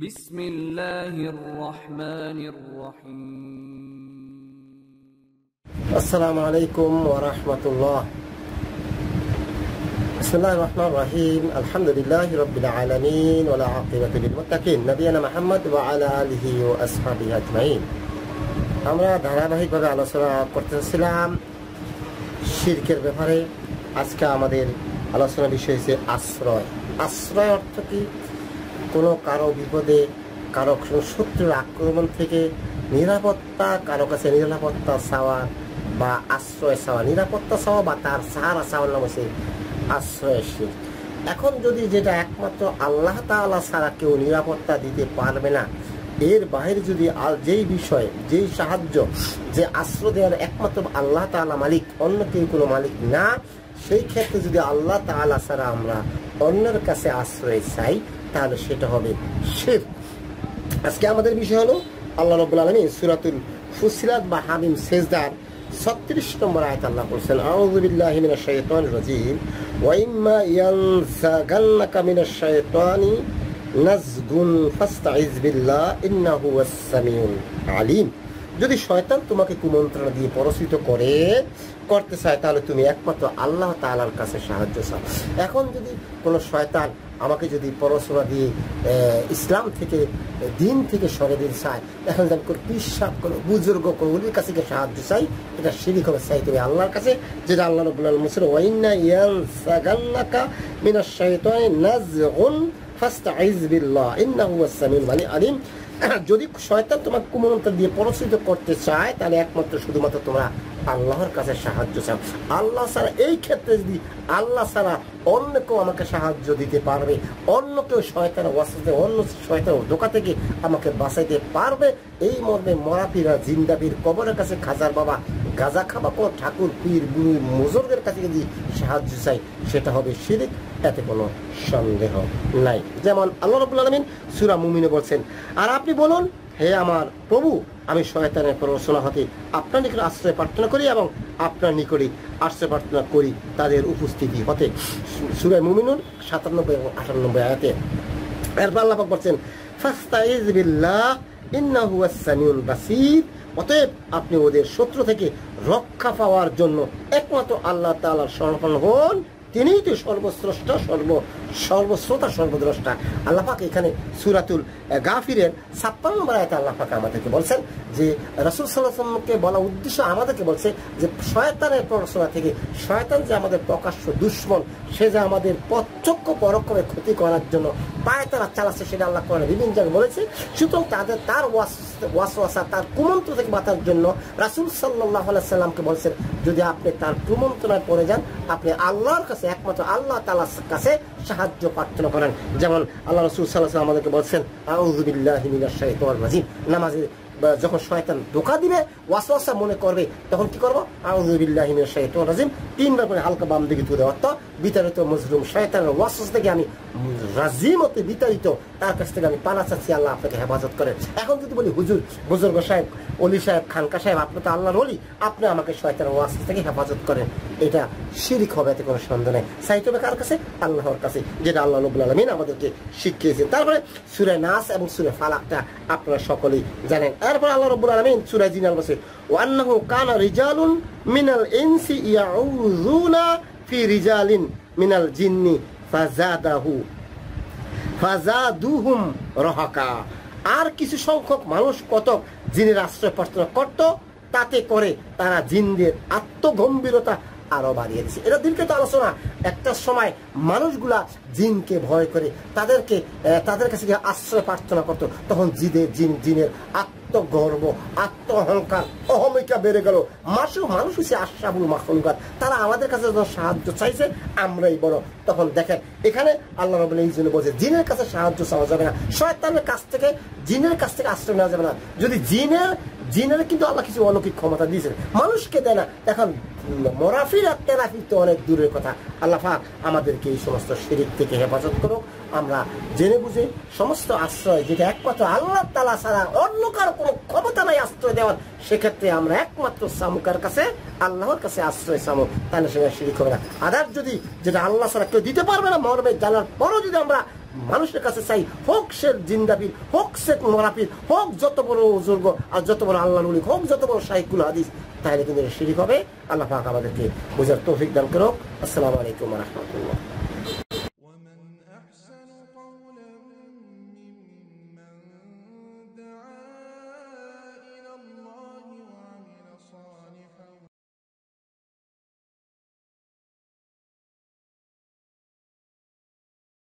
بسم الله الرحمن الرحيم السلام عليكم ورحمة الله. بسم الله الرحمن الرحيم. الحمد لله رب العالمين ولا عاقبة للمتقين نبينا محمد وعلى آله وأصحابه أجمعين. আমরা ধারাবাহিকভাবে আলোচনা করতেছিলাম শিরকের ব্যাপারে। আজকে আমাদের আলোচনা বিষয় হচ্ছে আশ্রয়। আশ্রয় অর্থ কি? কোনো কারো বিপদে, কারো শত্রুর আক্রমণ থেকে নিরাপত্তা, কারো কাছে নিরাপত্তা চাওয়া বা আশ্রয় চাওয়া, নিরাপত্তা চাওয়া বা তার সাহারা চাওয়ার নাম হচ্ছে আশ্রয় শিরক। এখন যদি যেটা একমাত্র আল্লাহ তাআলা ছাড়া কেউ নিরাপত্তা দিতে পারবে না, এর বাইরে যদি যেই বিষয়, যেই সাহায্য, যে আশ্রয় দেওয়ার একমাত্র আল্লাহ তাআলা মালিক, অন্য কেউ কোনো মালিক না, সেই ক্ষেত্রে যদি আল্লাহ তাআলা ছাড়া আমরা অন্যের কাছে আশ্রয় চাই, তাহলে সেটা হবে শিরক। আজকে আমাদের বিষয় হলো আল্লাহ রাব্বুল আলামিন সূরাতুল ফুসিলাত বা হামিম সেজদার 36 নম্বর আয়াত আল্লাহ বলেছেন, আউযু বিল্লাহি মিনাশ শাইতানির রাজীম, ওয়া ইম্মা ইয়ানসাগান্নাকা মিনাশ শাইতানি নাজগুন ফাস্তাইজ বিল্লাহ ইন্নাহু হুয়াস সামিউল আলিম। যদি শয়তান তোমাকে কুমন্ত্রণা দিয়ে পরাজিত করতে চায়, তাহলে তুমি একমাত্র আল্লাহ তাআলার কাছে সাহায্য চাও। এখন যদি কোনো শয়তান আমাকে যদি পড়াশোনা দিয়ে ইসলাম থেকে, দিন থেকে সরে দিতে চায়, এখন যদি আমি কোনো পিসাব, কোনো বুজুর্গ, কোনো ওলির কাছে গিয়ে সাহায্য চাই, এটা শিরক হবে। চাই তুমি আল্লাহর কাছে, যেটা আল্লাহ রাব্বুল আলামিন বলেছেন, ওয়া ইন্না ইয়ানসাগান্নাকা মিনাশ শাইতানি নাজগুন ফাস্তাইজ বিল্লাহ ইন্নাহু হুয়াস সামিউল আলিম। যদি শয়তান তোমাকে কুমন্ত্রণা দিয়ে পরাজিত করতে চায়, তাহলে একমাত্র শুধুমাত্র তোমরা আল্লাহর কাছে সাহায্য চাও। আল্লাহ ছাড়া, এই ক্ষেত্রে যদি আল্লাহ ছাড়া অন্য কেউ আমাকে সাহায্য দিতে পারবে, অন্য কেউ শয়তানের ওয়াসওয়াসা, অন্য শয়তানের ধোঁকা থেকে আমাকে বাঁচাইতে পারবে, এই মর্মে মরাপীরা, জিন্দাপীর, কবরের কাছে খাজার বাবা, গাঁজা খাবা কোনো ঠাকুর, পীর, বুড়ি, মুজুর্গের কাছে যদি সাহায্য চাই, সেটা হবে শিরক, এতে কোনো সন্দেহ নাই। যেমন আল্লাহ রাব্বুল আলামিন সূরা মুমিনে বলছেন, আর আপনি বলুন, হে আমার প্রভু, আমি শয়তানের প্ররোচনা হতে আপনার নিকট আশ্রয় প্রার্থনা করি এবং আপনার নিকটে আশ্রয় প্রার্থনা করি তাদের উপস্থিতি হতে। সূরা মুমিনুন 97 এবং 98 আয়াতে। এরপর আল্লাহ পাক বলছেন, ফাস্তাইজ বিল্লাহ ইন্নাহু হুয়াস সামিউল বাসীর। অতএব আপনি ওদের শত্রু থেকে রক্ষা পাওয়ার জন্য একমাত্র আল্লাহ তাআলার শরণাপন্ন হন, তিনিই তো সর্বশ্রেষ্ঠ, সর্বশ্রোতা, সর্বদ্রষ্টা। আল্লাহ পাক এখানে সূরাতুল গাফিরের 56 নম্বর আয়াতে আল্লাহ পাক আমাদেরকে বলছেন যে রাসূল সাল্লাল্লাহু আলাইহি ওয়াসাল্লামকে বলা উদ্দেশ্য আমাদেরকে বলছে যে শয়তানের প্ররোচনা থেকে, শয়তান যে আমাদের প্রকাশ্য দুশমন, সে যে আমাদের প্রত্যক্ষ পরোক্ষভাবে ক্ষতি করার জন্য পায়তারা চালাচ্ছে, সেটা আল্লাহ কোরআনে বিভিন্ন জায়গায় বলেছে। সুতরাং তার ওয়াসওয়াসা, তার কুমন্ত্রণা থেকে বাঁচার জন্য রাসূল সাল্লাল্লাহু আলাইহি ওয়াসাল্লামকে বলছেন, যদি আপনি তার কুমন্ত্রণায় পড়ে যান, আপনি আল্লাহর কাছে, একমাত্র আল্লাহ তাআলার কাছে সাহায্য প্রার্থনা করেন। যেমন আল্লাহ রাসূল সাল্লাল্লাহু আলাইহি ওয়াসাল্লাম আমাদেরকে বলছেন, আউযু বিল্লাহি মিনাশ শাইতানির রাজীম। নামাজে যখন শয়তান ধোঁকা দিবে, ওয়াসওয়াসা মনে করবে, তখন কি করবো? আউযু বিল্লাহি মিনাশ শাইতানির রাজীম 3 বার করে হালকা বাম দিকে তুলে, অর্থাৎ বিতাড়িত মজলুম শয়তানের ওয়াসওয়াসা থেকে আমি রাজিম হতে, বিতাড়িত, তার কাছ থেকে আমি পানা চাচ্ছি, আল্লাহ আপনাকে হেফাজত করেন। এখন যদি বলি, হুজুর, বুজুর্গ সাহেব, ওলি সাহেব, খানকা সাহেব, আপনি তো আল্লাহর ওলি, আপনি আমাকে শয়তানের ওয়াসওয়াসা থেকে হেফাজত করেন, এটা শিরক হবে, এতে কোনো সন্দেহ নেই। চাইতে হবে কার কাছে? আল্লাহর কাছে, যেটা আল্লাহ রাব্বুল আলামিন আমাদেরকে শিখিয়েছেন। তারপরে সূরা নাস এবং সূরা ফালাকটা আপনারা সকলেই জানেন। এরপর আল্লাহ রাব্বুল আলামিন সূরা জিনাল বলছে, ওয়া আন্নাহু কানা রিজালুন মিনাল ইনসি ইয়াউযুনা ফি রিজালিন মিনাল জিন্নি ফাজাদুহুম রহাকা। আর কিছু সংখ্যক মানুষ কতক জিনের আশ্রয় প্রার্থনা করত, তাতে করে তারা জিনদের আত্মগম্ভীরতা আরো বাড়িয়ে দিচ্ছে। এটা দীর্ঘত আলোচনা। একটা সময় মানুষগুলা জিনকে ভয় করে তাদের কাছে আশ্রয় প্রার্থনা করত, তখন জিনের আত্মগর্ব, আত্ম অহংকার, অহমিকা বেড়ে গেল। মানুষ হচ্ছে আশরাফুল মাখলুকাত, তারা আমাদের কাছে যখন সাহায্য চাইছে, আমরাই বড়। তখন দেখেন এখানে আল্লাহ রাব্বুল আলামিন বলছে, জিনের কাছে সাহায্য চাওয়া যাবে না, শয়তানের কাছ থেকে, জিনের কাছ থেকে আশ্রয় নেওয়া যাবে না। যদি জিনের কিন্তু আল্লাহ কিছু অলৌকিক ক্ষমতা দিয়েছেন, মানুষকে দেয় না। এখন মোরাফির আর তেরাফির তো অনেক দূরের কথা। আল্লাহ পাক আমাদেরকে এই সমস্ত শিরক থেকে হেফাজত করুক। আমরা জেনে বুঝে সমস্ত আশ্রয়, যেটা একমাত্র আল্লাহ তাআলা ছাড়া অন্য কারো কোনো ক্ষমতা নাই আশ্রয় দেওয়ার, সেক্ষেত্রে আমরা একমাত্র সামুকার কাছে, আল্লাহর কাছে আশ্রয় চাবো, তাহলে সেটা শিরক হবে না। আদার যদি যেটা আল্লাহ ছাড়া কেউ দিতে পারবে না, মরবে জানার পরও যদি আমরা মানুষের কাছে চাই, হোক সে জিন্দাপীর, হোক সে মরাপীর, হোক যত বড় বুজুর্গ আর যত বড় আল্লাহ উলি, হোক যত বড় শাইখুল হাদিস, তাহলে কিন্তু শিরিক হবে। আল্লাহ পাক আমাদেরকে বুঝার তৌফিক দান করুক। আসসালামু আলাইকুম ওয়া রাহমাতুল্লাহ।